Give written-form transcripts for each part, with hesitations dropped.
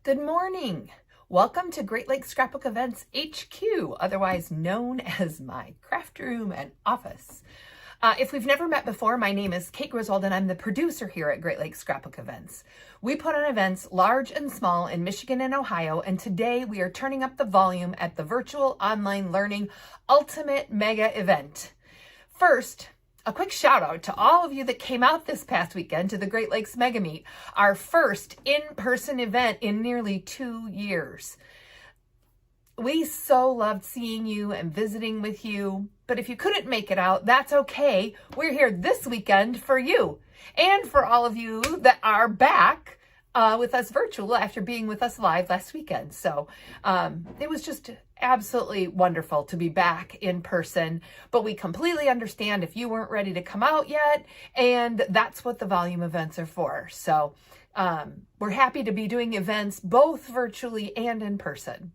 Good morning. Welcome to Great Lakes Scrapbook Events HQ, otherwise known as my craft room and office. If we've never met before, my name is Kate Griswold and I'm the producer here at Great Lakes Scrapbook Events. We put on events large and small in Michigan and Ohio, and today we are turning up the volume at the Virtual Online Learning Ultimate Mega Event. First, a quick shout out to all of you that came out this past weekend to the Great Lakes Mega Meet, our first in-person event in nearly 2 years. We so loved seeing you and visiting with you, but if you couldn't make it out, that's okay. We're here this weekend for you and for all of you that are back with us virtual after being with us live last weekend. So it was just absolutely wonderful to be back in person, but we completely understand if you weren't ready to come out yet, and that's what the volume events are for. So we're happy to be doing events both virtually and in person.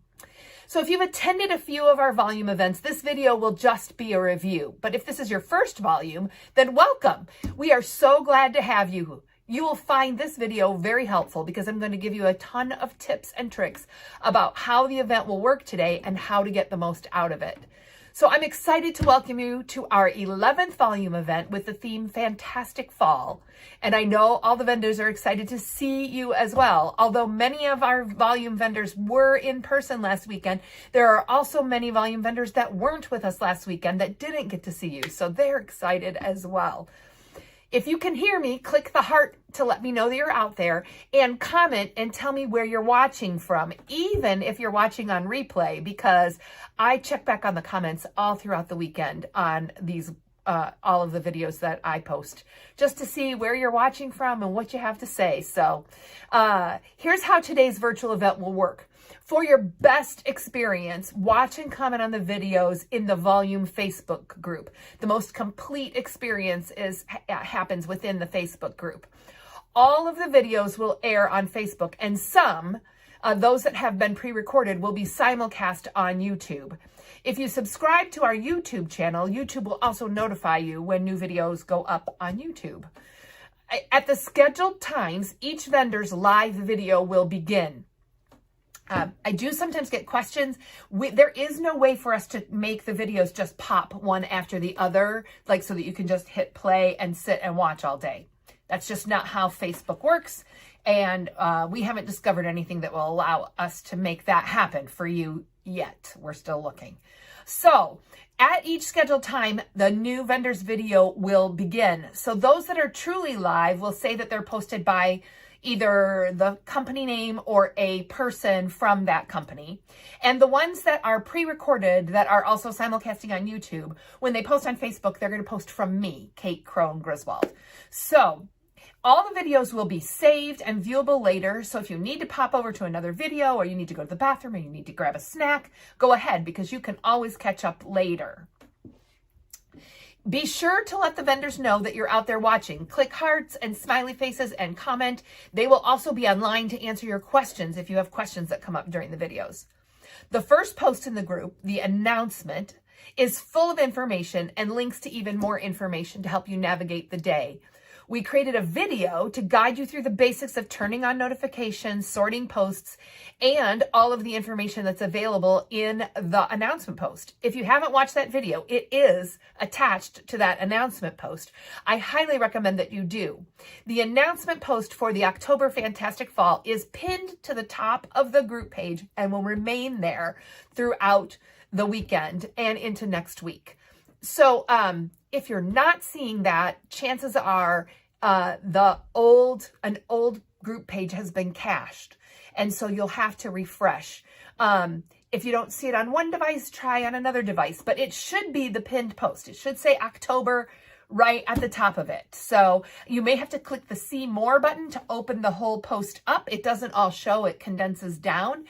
So if you've attended a few of our volume events, this video will just be a review. But if this is your first volume, then welcome. We are so glad to have you. You will find this video very helpful because I'm going to give you a ton of tips and tricks about how the event will work today and how to get the most out of it. So I'm excited to welcome you to our 11th volume event with the theme Fantastic Fall. And I know all the vendors are excited to see you as well. Although many of our volume vendors were in person last weekend, there are also many volume vendors that weren't with us last weekend that didn't get to see you. So they're excited as well. If you can hear me, click the heart to let me know that you're out there, and comment and tell me where you're watching from, even if you're watching on replay, because I check back on the comments all throughout the weekend on these all of the videos that I post, just to see where you're watching from and what you have to say. So here's how today's virtual event will work. For your best experience, watch and comment on the videos in the Volume Facebook group. The most complete experience happens within the Facebook group. All of the videos will air on Facebook, and some, those that have been pre-recorded, will be simulcast on YouTube. If you subscribe to our YouTube channel, YouTube will also notify you when new videos go up on YouTube. At the scheduled times, each vendor's live video will begin. I do sometimes get questions. There is no way for us to make the videos just pop one after the other, like so that you can just hit play and sit and watch all day. That's just not how Facebook works. And we haven't discovered anything that will allow us to make that happen for you yet. We're still looking. So at each scheduled time, the new vendor's video will begin. So those that are truly live will say that they're posted by either the company name or a person from that company. And the ones that are pre-recorded that are also simulcasting on YouTube, when they post on Facebook, they're going to post from me, Kate Crone Griswold. So all the videos will be saved and viewable later. So if you need to pop over to another video, or you need to go to the bathroom, or you need to grab a snack, go ahead, because you can always catch up later. Be sure to let the vendors know that you're out there watching. Click hearts and smiley faces and comment. They will also be online to answer your questions if you have questions that come up during the videos. The first post in the group, the announcement, is full of information and links to even more information to help you navigate the day. We created a video to guide you through the basics of turning on notifications, sorting posts, and all of the information that's available in the announcement post. If you haven't watched that video, it is attached to that announcement post. I highly recommend that you do. The announcement post for the October Fantastic Fall is pinned to the top of the group page and will remain there throughout the weekend and into next week. So if you're not seeing that, chances are an old group page has been cached. And so you'll have to refresh. If you don't see it on one device, try on another device. But it should be the pinned post. It should say October right at the top of it. So you may have to click the See More button to open the whole post up. It doesn't all show, it condenses down.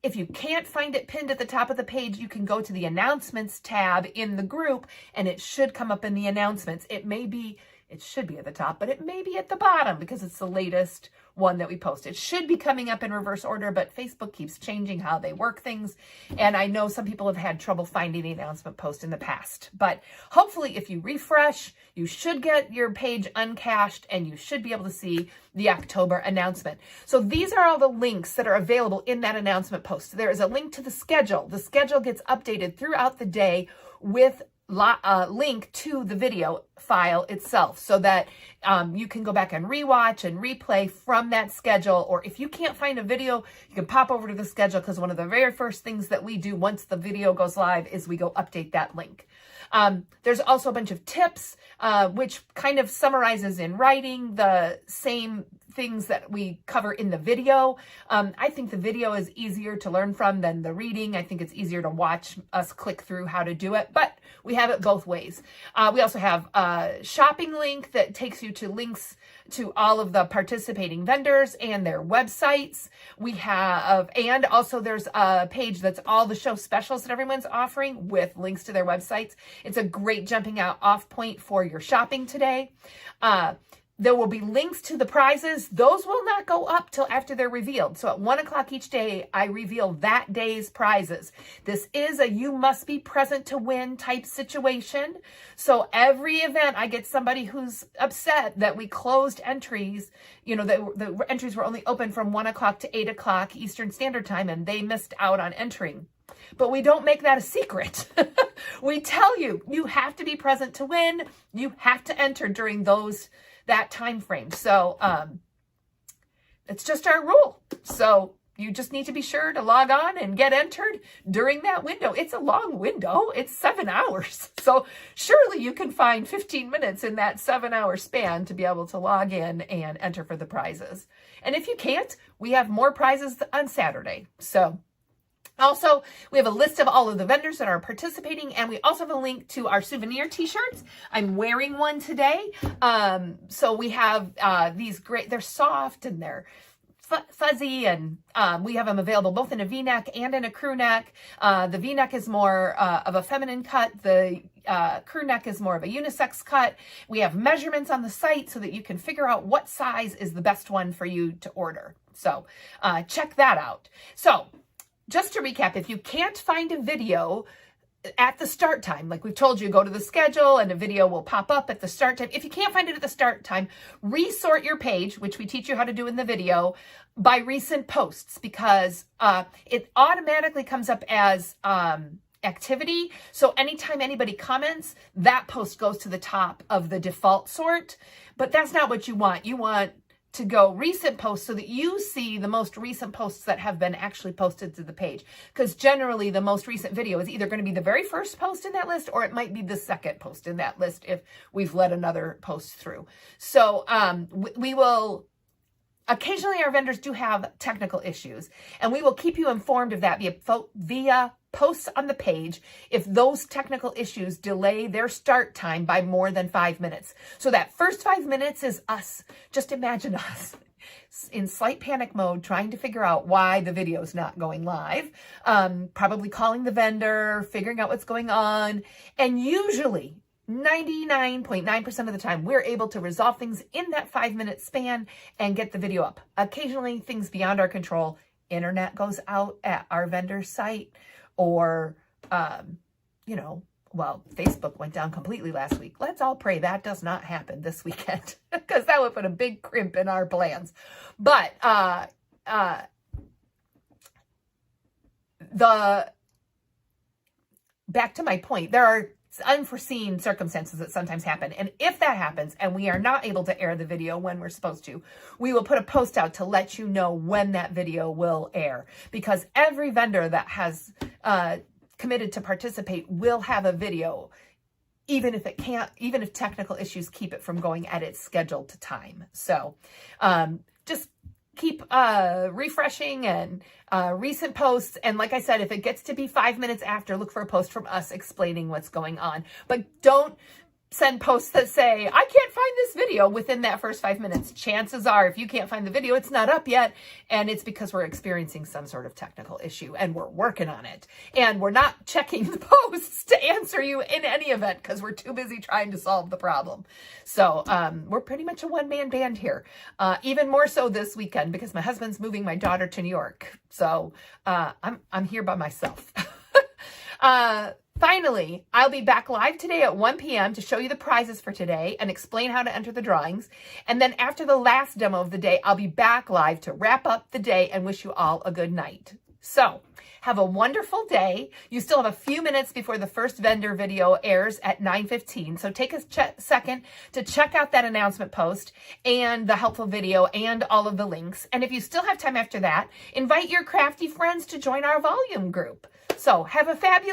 If you can't find it pinned at the top of the page, you can go to the announcements tab in the group and it should come up in the announcements. It may be It should be at the top, but it may be at the bottom because it's the latest one that we posted. It should be coming up in reverse order, but Facebook keeps changing how they work things. And I know some people have had trouble finding the announcement post in the past. But hopefully if you refresh, you should get your page uncached and you should be able to see the October announcement. So these are all the links that are available in that announcement post. There is a link to the schedule. The schedule gets updated throughout the day with link to the video file itself so that you can go back and rewatch and replay from that schedule. Or if you can't find a video, you can pop over to the schedule, because one of the very first things that we do once the video goes live is we go update that link. There's also a bunch of tips, which kind of summarizes in writing the same things that we cover in the video. I think the video is easier to learn from than the reading. I think it's easier to watch us click through how to do it, but we have it both ways. We also have a shopping link that takes you to links to all of the participating vendors and their websites. We have, and also there's a page that's all the show specials that everyone's offering with links to their websites. It's a great jumping out off point for your shopping today. There will be links to the prizes. Those will not go up till after they're revealed. So at 1 o'clock each day, I reveal that day's prizes. This is a you must be present to win type situation. So every event, I get somebody who's upset that we closed entries, you know, the entries were only open from 1 o'clock to 8 o'clock Eastern Standard Time, and they missed out on entering. But we don't make that a secret. We tell you, you have to be present to win. You have to enter during that time frame. So it's just our rule. So you just need to be sure to log on and get entered during that window. It's a long window. It's 7 hours. So surely you can find 15 minutes in that 7-hour span to be able to log in and enter for the prizes. And if you can't, we have more prizes on Saturday. So also, we have a list of all of the vendors that are participating, and we also have a link to our souvenir t-shirts. I'm wearing one today. So we have these great, they're soft and they're fuzzy, and we have them available both in a V-neck and in a crew neck. The V-neck is more of a feminine cut. The crew neck is more of a unisex cut. We have measurements on the site so that you can figure out what size is the best one for you to order. So check that out. So just to recap, if you can't find a video at the start time, like we've told you, go to the schedule and a video will pop up at the start time. If you can't find it at the start time, resort your page, which we teach you how to do in the video, by recent posts, because it automatically comes up as activity. So anytime anybody comments, that post goes to the top of the default sort. But that's not what you want. You want to go recent posts so that you see the most recent posts that have been actually posted to the page. Because generally the most recent video is either going to be the very first post in that list, or it might be the second post in that list if we've let another post through. So we will, occasionally our vendors do have technical issues, and we will keep you informed of that via posts on the page if those technical issues delay their start time by more than 5 minutes. So that first 5 minutes is us. Just imagine us in slight panic mode trying to figure out why the video is not going live, probably calling the vendor, figuring out what's going on. And usually 99.9% of the time, we're able to resolve things in that 5-minute span and get the video up. Occasionally, things beyond our control, internet goes out at our vendor's site, or, Facebook went down completely last week. Let's all pray that does not happen this weekend, because that would put a big crimp in our plans. But back to my point, there are unforeseen circumstances that sometimes happen. And if that happens and we are not able to air the video when we're supposed to, we will put a post out to let you know when that video will air, because every vendor that has committed to participate will have a video, even if technical issues keep it from going at its scheduled time. So just keep refreshing and recent posts. And like I said, if it gets to be 5 minutes after, look for a post from us explaining what's going on. But don't send posts that say, I can't find this video within that first 5 minutes. Chances are, if you can't find the video, it's not up yet. And it's because we're experiencing some sort of technical issue and we're working on it. And we're not checking the posts to answer you in any event because we're too busy trying to solve the problem. So we're pretty much a one-man band here. Even more so this weekend because my husband's moving my daughter to New York. So I'm here by myself. Finally, I'll be back live today at 1 p.m. to show you the prizes for today and explain how to enter the drawings. And then after the last demo of the day, I'll be back live to wrap up the day and wish you all a good night. So have a wonderful day. You still have a few minutes before the first vendor video airs at 9:15. So take a second to check out that announcement post and the helpful video and all of the links. And if you still have time after that, invite your crafty friends to join our volume group. So have a fabulous